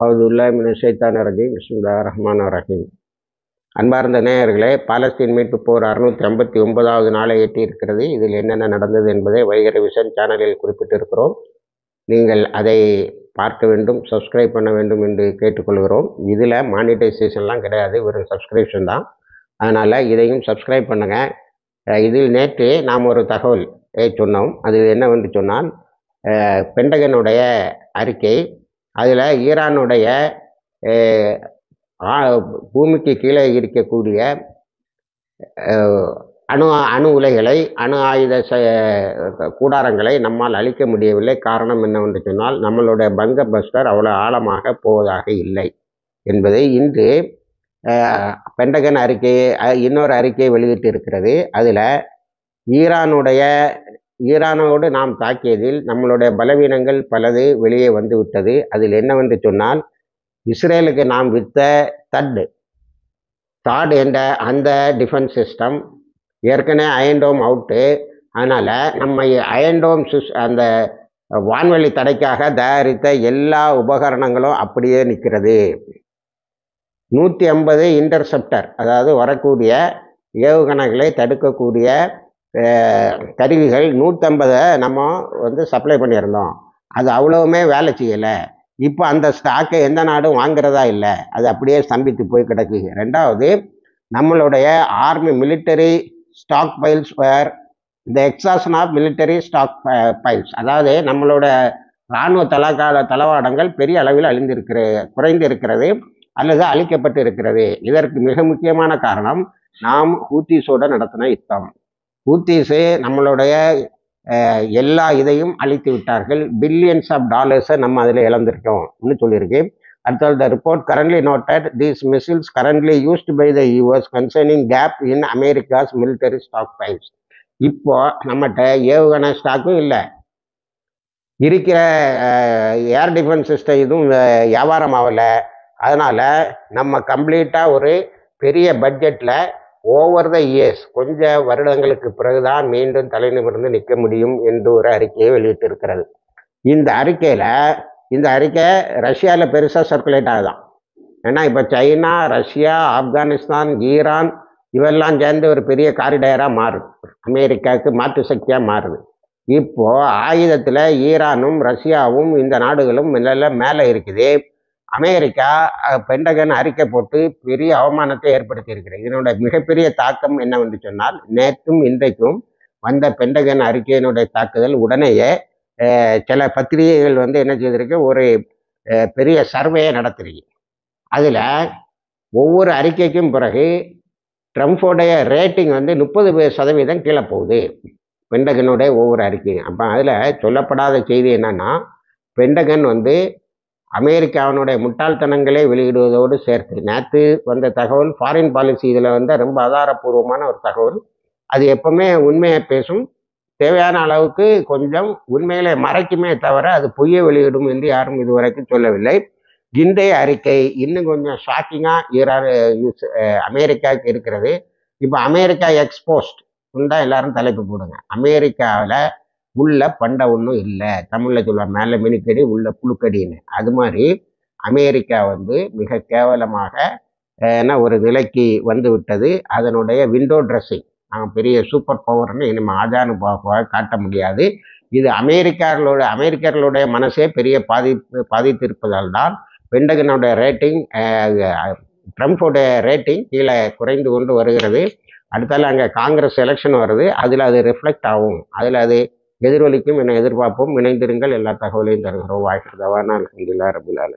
அவுதுல்லாஹி மினஷ் ஷைத்தானிர் ரஜீம். பிஸ்மில்லாஹிர் ரஹ்மானிர் ரஹீம். அன்பார்ந்த நேயர்களே, பாலஸ்தீன் மீட்பு போர் 659வது நாளை எட்டியிருக்கிறது. இதில் என்னென்ன நடந்தது என்பதை வைகரை விஷன் சேனலில் குறிப்பிட்டிருக்கிறோம். நீங்கள் அதை பார்க்க வேண்டும், சப்ஸ்கிரைப் பண்ண வேண்டும் என்று கேட்டுக்கொள்கிறோம். இதில் மானிட்டைசேஷன்லாம் கிடையாது, வெறும் சப்ஸ்கிரிப்ஷன் தான். அதனால் இதையும் சப்ஸ்கிரைப் பண்ணுங்கள். இதில் நேற்று நாம் ஒரு தகவல் சொன்னோம். அது என்னவென்று சொன்னால், பென்டகனுடைய அறிக்கை, அதில் ஈரானுடைய பூமிக்கு கீழே இருக்கக்கூடிய அணு உலைகளை, அணு ஆயுத கூடாரங்களை நம்மால் அழிக்க முடியவில்லை. காரணம் என்னவென்று சொன்னால், நம்மளுடைய பங்கர் பஸ்டர் அவ்வளோ ஆழமாக போவதாக இல்லை என்பதை இன்று பென்டகன் இன்னொரு அறிக்கையை வெளியிட்டு இருக்கிறது. அதில் ஈரானோடு நாம் தாக்கியதில் நம்மளுடைய பலவீனங்கள் பலது வெளியே வந்து விட்டது. அதில் என்னவென்று சொன்னால், இஸ்ரேலுக்கு நாம் விற்ற தாட் என்ற அந்த டிஃபென்ஸ் சிஸ்டம் ஏற்கனவே அயன்டோம் அவுட்டு. அதனால் நம்ம அயன்டோம் அந்த வான்வெளி தடைக்காக தயாரித்த எல்லா உபகரணங்களும் அப்படியே நிற்கிறது. 150 இன்டர்செப்டர், அதாவது வரக்கூடிய ஏவுகணைகளை தடுக்கக்கூடிய கருவிகள் 150 நம்ம சப்ளை பண்ணியிருந்தோம். அது அவ்வளவுமே வேலை செய்யலை. இப்போ அந்த ஸ்டாக்கை எந்த நாடும் வாங்குறதா இல்லை, அது அப்படியே ஸ்தம்பித்து போய் கிடக்கு. ரெண்டாவது, நம்மளுடைய army military stockpiles where the exhaustion of military stockpiles, அதாவது நம்மளோட இராணுவ தளவாடங்கள் பெரிய அளவில் குறைந்து இருக்கிறது அல்லது அழிக்கப்பட்டு இருக்கிறது. இதற்கு மிக முக்கியமான காரணம் நாம் ஹூத்திஸோடு நடத்தின யுத்தம். ஹூத்திஸு நம்மளுடைய எல்லா இதையும் அழித்து விட்டார்கள். பில்லியன்ஸ் ஆஃப் டாலர்ஸை நம்ம அதில் இழந்திருக்கோம்னு சொல்லியிருக்கு. அடுத்தது, the report currently noted these missiles currently used by the US concerning gap in America's military stockpiles. இப்போ நம்மகிட்ட ஏவுகணை ஸ்டாக்கும் இல்லை, இருக்கிற ஏர் டிஃபென்ஸ் சிஸ்டம் இதுவும் வியாபாரம் ஆகலை. அதனால் நம்ம கம்ப்ளீட்டாக ஒரு பெரிய பட்ஜெட்டில் ஓவர் த இயர்ஸ், கொஞ்சம் வருடங்களுக்கு பிறகுதான் மீண்டும் தலைநிமிர்ந்து நிற்க முடியும் என்று ஒரு அறிக்கையை வெளியிட்டிருக்கிறது. இந்த அறிக்கை ரஷ்யாவில் பெருசாக சர்க்குலேட் ஆகுதான். ஏன்னா இப்போ சைனா, ரஷ்யா, ஆப்கானிஸ்தான், ஈரான் இவெல்லாம் சேர்ந்து ஒரு பெரிய காரிடாராக மாறுது, அமெரிக்காவுக்கு மாற்று சக்தியாக மாறுது. இப்போது ஆயுதத்தில் ஈரானும் ரஷ்யாவும் இந்த நாடுகளும் மேலே இருக்குது. அமெரிக்கா பென்டகன் அறிக்கை போட்டு பெரிய அவமானத்தை ஏற்படுத்தி இருக்கிறது. இதனுடைய மிகப்பெரிய தாக்கம் என்னவென்று சொன்னால், நேற்றும் இன்றைக்கும் வந்த பென்டகன் அறிக்கையினுடைய தாக்குதல் உடனேயே சில பத்திரிகைகள் என்ன செய்திருக்கு, ஒரு பெரிய சர்வேயை நடத்திருக்கு. அதில் ஒவ்வொரு அறிக்கைக்கும் பிறகு ட்ரம்ப்போடைய ரேட்டிங் 30% கீழே போகுது, பென்டகனுடைய ஒவ்வொரு அறிக்கையும். அப்போ அதில் சொல்லப்படாத செய்தி என்னன்னா, பென்டகன் அமெரிக்காவினுடைய முட்டாள்தனங்களே வெளியிடுவதோடு சேர்த்து, நேற்று வந்த தகவல் ஃபாரின் பாலிசி இதில் ரொம்ப ஆதாரபூர்வமான ஒரு தகவல். அது எப்பவுமே உண்மையை பேசும், தேவையான அளவுக்கு கொஞ்சம் உண்மையிலே மறைக்குமே தவிர அது பொய்யை வெளியிடும் என்று யாரும் இதுவரைக்கும் சொல்லவில்லை. இன்றைய அறிக்கை இன்னும் கொஞ்சம் ஷாக்கிங்காக அமெரிக்காவுக்கு இருக்கிறது. இப்போ அமெரிக்கா எக்ஸ்போஸ்ட் தான் எல்லாரும் தலைப்பு போடுங்க. அமெரிக்காவில் உள்ள பண்டை ஒன்றும் இல்லை, தமிழில் சொல்லுவாங்க மேலே மினுக்கடி உள்ள புழுக்கடின்னு. அது மாதிரி அமெரிக்கா மிக கேவலமாக ஒரு நிலைக்கு வந்து விட்டது. அதனுடைய விண்டோ ட்ரெஸ்ஸிங், நாங்கள் பெரிய சூப்பர் பவர்னு நம்ம ஆஜானுபாவாக காட்ட முடியாது. இது அமெரிக்கர்களுடைய மனசே பெரிய பாதித்திருப்பதால் தான் பென்டகனுடைய ரேட்டிங், ட்ரம்ப்போடைய ரேட்டிங் கீழே குறைந்து கொண்டு வருகிறது. அடுத்தால அங்கே காங்கிரஸ் எலெக்ஷன் வருது, அதில் அது ரிஃப்ளெக்ட் ஆகும், அதில் அது எதிரொலிக்கும் என எதிர்பார்ப்போம். இணைந்திருங்கள், எல்லா தகவலையும் தருகிறோம். வாய்ப்பு தவானா அல்ஹம்துலில்லாஹி ரப்பில் ஆலமீன்.